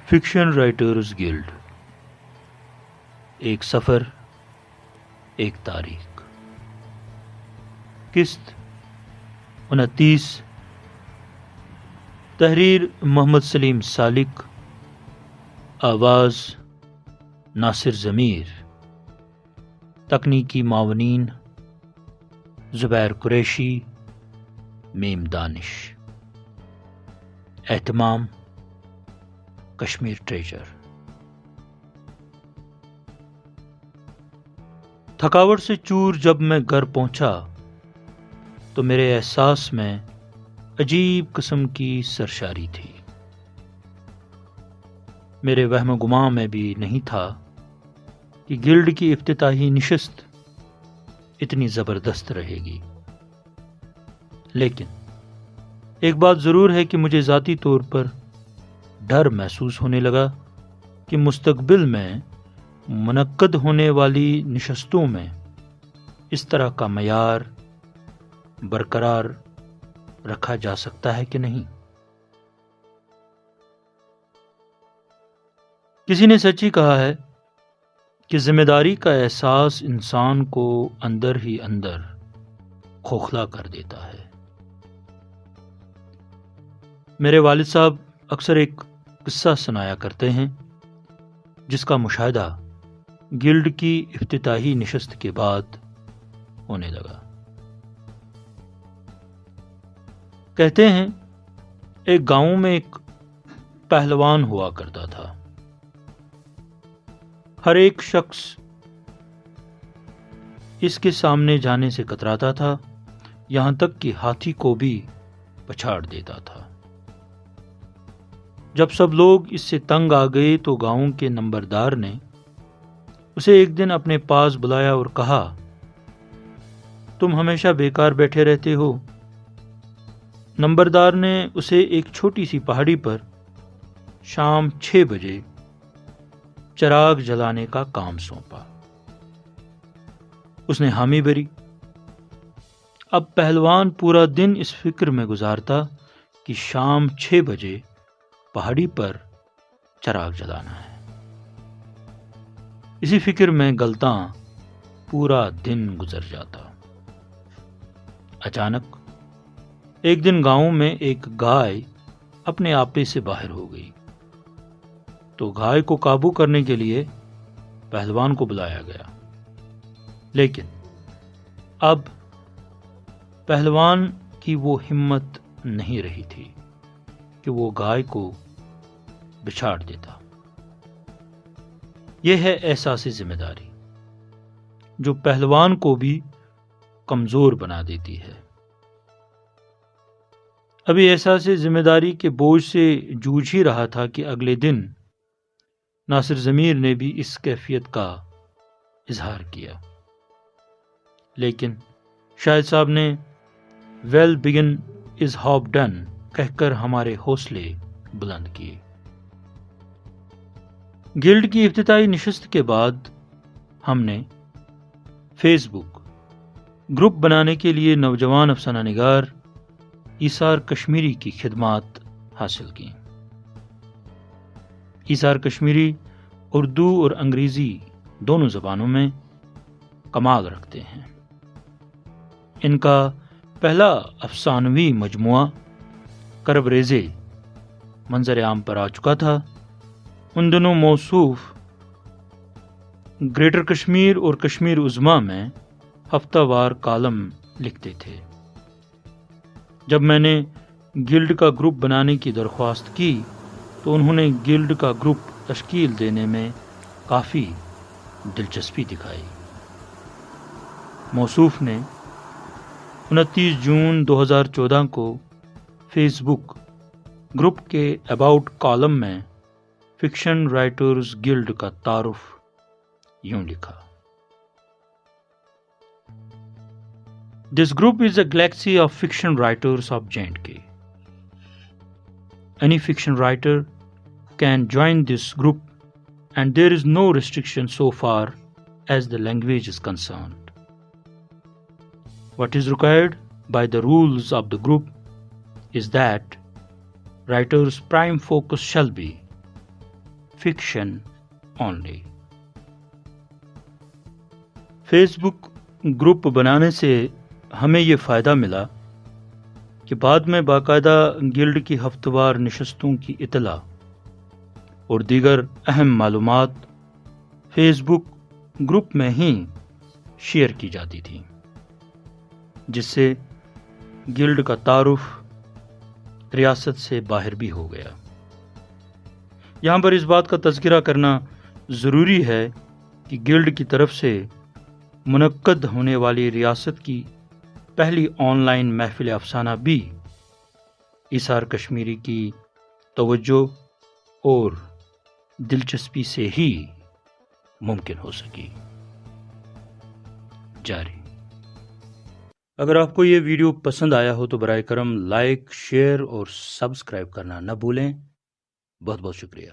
Fiction writers guilt, ایک سفر، ایک تاریخ۔ قسط 29، تحریر محمد سلیم سالک، آواز ناصر ضمیر، تکنیکی معاونین زبیر قریشی، میم دانش، اہتمام کشمیر ٹریجر۔ تھکاوٹ سے چور جب میں گھر پہنچا تو میرے احساس میں عجیب قسم کی سرشاری تھی۔ میرے وہم و گمان میں بھی نہیں تھا کہ گلڈ کی افتتاحی نشست اتنی زبردست رہے گی، لیکن ایک بات ضرور ہے کہ مجھے ذاتی طور پر ڈر محسوس ہونے لگا کہ مستقبل میں منعقد ہونے والی نشستوں میں اس طرح کا معیار برقرار رکھا جا سکتا ہے کہ نہیں۔ کسی نے سچ ہی کہا ہے کہ ذمہ داری کا احساس انسان کو اندر ہی اندر کھوکھلا کر دیتا ہے۔ میرے والد صاحب اکثر ایک قصہ سنایا کرتے ہیں جس کا مشاہدہ گلڈ کی افتتاحی نشست کے بعد ہونے لگا۔ کہتے ہیں ایک گاؤں میں ایک پہلوان ہوا کرتا تھا۔ ہر ایک شخص اس کے سامنے جانے سے کتراتا تھا، یہاں تک کہ ہاتھی کو بھی پچھاڑ دیتا تھا۔ جب سب لوگ اس سے تنگ آ گئے تو گاؤں کے نمبردار نے اسے ایک دن اپنے پاس بلایا اور کہا، تم ہمیشہ بیکار بیٹھے رہتے ہو۔ نمبردار نے اسے ایک چھوٹی سی پہاڑی پر شام 6 بجے چراغ جلانے کا کام سونپا۔ اس نے حامی بھری۔ اب پہلوان پورا دن اس فکر میں گزارتا کہ شام 6 بجے پہاڑی پر چراغ جلانا ہے۔ اسی فکر میں گلتاں پورا دن گزر جاتا۔ اچانک ایک دن گاؤں میں ایک گائے اپنے آپے سے باہر ہو گئی تو گائے کو قابو کرنے کے لیے پہلوان کو بلایا گیا، لیکن اب پہلوان کی وہ ہمت نہیں رہی تھی کہ وہ گائے کو بچھاڑ دیتا۔ یہ ہے احساس ذمہ داری جو پہلوان کو بھی کمزور بنا دیتی ہے۔ ابھی احساس ذمہ داری کے بوجھ سے جوجھ ہی رہا تھا کہ اگلے دن ناصر ضمیر نے بھی اس کیفیت کا اظہار کیا، لیکن شاہد صاحب نے well begun is half done کہہ کر ہمارے حوصلے بلند کیے۔ گلڈ کی افتتاحی نشست کے بعد ہم نے فیس بک گروپ بنانے کے لیے نوجوان افسانہ نگار ایثار کشمیری کی خدمات حاصل کی۔ ایثار کشمیری اردو اور انگریزی دونوں زبانوں میں کمال رکھتے ہیں۔ ان کا پہلا افسانوی مجموعہ کرب ریزے منظر عام پر آ چکا تھا۔ ان دنوں موصوف گریٹر کشمیر اور کشمیر عظمیٰ میں ہفتہ وار کالم لکھتے تھے۔ جب میں نے گلڈ کا گروپ بنانے کی درخواست کی تو انہوں نے گلڈ کا گروپ تشکیل دینے میں کافی دلچسپی دکھائی۔ موصوف نے 29 جون 2014 کو فیس بک گروپ کے اباؤٹ کالم میں فکشن رائٹرز گلڈ کا تعارف یوں لکھا، This group is a galaxy of fiction writers of J&K. Any fiction writer can join this group and there is no restriction so far as the language is concerned. What is required by the rules of the group is that writer's prime focus shall be fiction only. Facebook group بنانے سے ہمیں یہ فائدہ ملا کہ بعد میں باقاعدہ گلڈ کی ہفتہ وار نشستوں کی اطلاع اور دیگر اہم معلومات فیس بک گروپ میں ہی شیئر کی جاتی تھی، جس سے گلڈ کا تعارف ریاست سے باہر بھی ہو گیا۔ یہاں پر اس بات کا تذکرہ کرنا ضروری ہے کہ گلڈ کی طرف سے منعقد ہونے والی ریاست کی پہلی آن لائن محفل افسانہ بھی ایثار کشمیری کی توجہ اور دلچسپی سے ہی ممکن ہو سکی۔ جاری۔ اگر آپ کو یہ ویڈیو پسند آیا ہو تو برائے کرم لائک، شیئر اور سبسکرائب کرنا نہ بھولیں۔ بہت بہت شکریہ۔